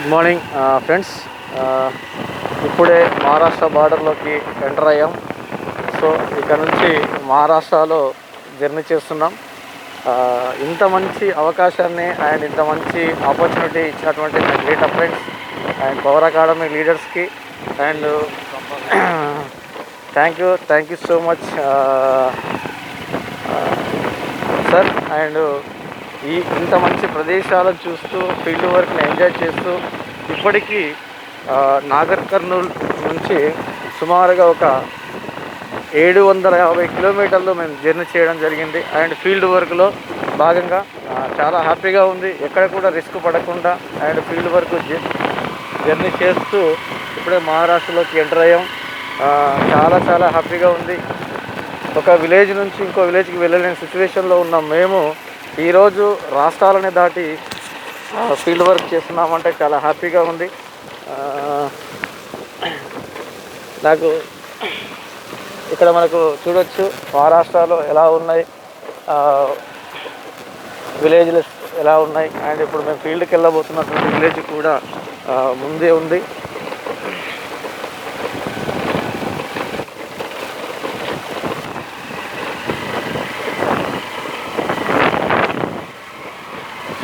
Good morning friends. ఇప్పుడే Maharashtra బార్డర్లోకి enter అయ్యాం. So ఇక్కడ నుంచి మహారాష్ట్రలో జర్నీ చేస్తున్నాం. ఇంత మంచి అవకాశాన్ని అండ్ ఇంత మంచి ఆపర్చునిటీ ఇచ్చినటువంటి my great friends and Power Academy లీడర్స్కి and thank you so much sir. And ఇంత మంచి ప్రదేశాలను చూస్తూ ఫీల్డ్ వర్క్ని ఎంజాయ్ చేస్తూ ఇప్పటికీ నాగర్ కర్నూల్ నుంచి సుమారుగా ఒక 750 కిలోమీటర్లు మేము జర్నీ చేయడం జరిగింది. అండ్ ఫీల్డ్ వర్క్లో భాగంగా చాలా హ్యాపీగా ఉంది. ఎక్కడ కూడా రిస్క్ పడకుండా అండ్ ఫీల్డ్ వర్క్ జర్నీ చేస్తూ ఇప్పుడే మహారాష్ట్రలోకి ఎంటర్ అయ్యాం. చాలా హ్యాపీగా ఉంది. ఒక విలేజ్ నుంచి ఇంకో విలేజ్కి వెళ్ళలేని సిచ్యువేషన్లో ఉన్నాం మేము. ఈరోజు రాష్ట్రాలని దాటి ఫీల్డ్ వర్క్ చేస్తున్నామంటే చాలా హ్యాపీగా ఉంది. నాకు ఇక్కడ మనకు చూడొచ్చు మహారాష్ట్రలో ఎలా ఉన్నాయి, విలేజ్లు ఎలా ఉన్నాయి. అండ్ ఇప్పుడు మేము ఫీల్డ్కి వెళ్ళబోతున్నటువంటి విలేజ్ కూడా ముందే ఉంది.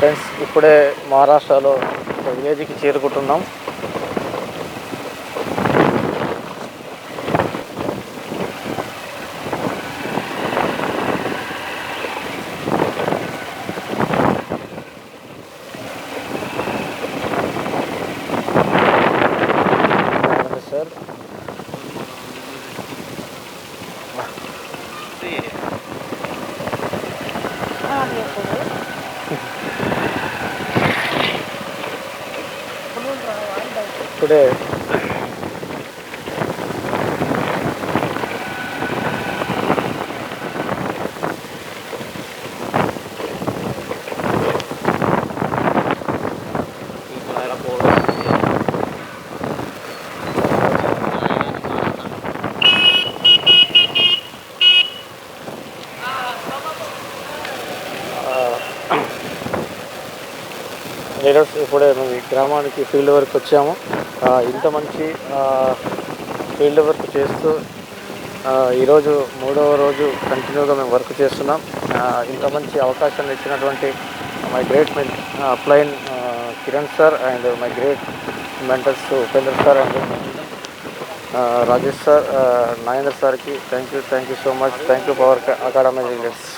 ఫ్రెండ్స్, ఇప్పుడే మహారాష్ట్రలో ఒక విలేజ్కి చేరుకుంటున్నాం. సార్ ఇప్పుడే లీడర్స్ ఇప్పుడే మేము ఈ గ్రామానికి ఫీల్డ్ వర్క్ వచ్చాము. ఇంత మంచి ఫీల్డ్ వర్క్ చేస్తూ ఈరోజు 3వ రోజు కంటిన్యూగా మేము వర్క్ చేస్తున్నాం. ఇంత మంచి అవకాశాన్ని ఇచ్చినటువంటి my great upline Kiran sir and my great mentors Upendra sir and Rajesh sir, Nagendra సార్కి thank you so much. Thank you Power Academy leaders.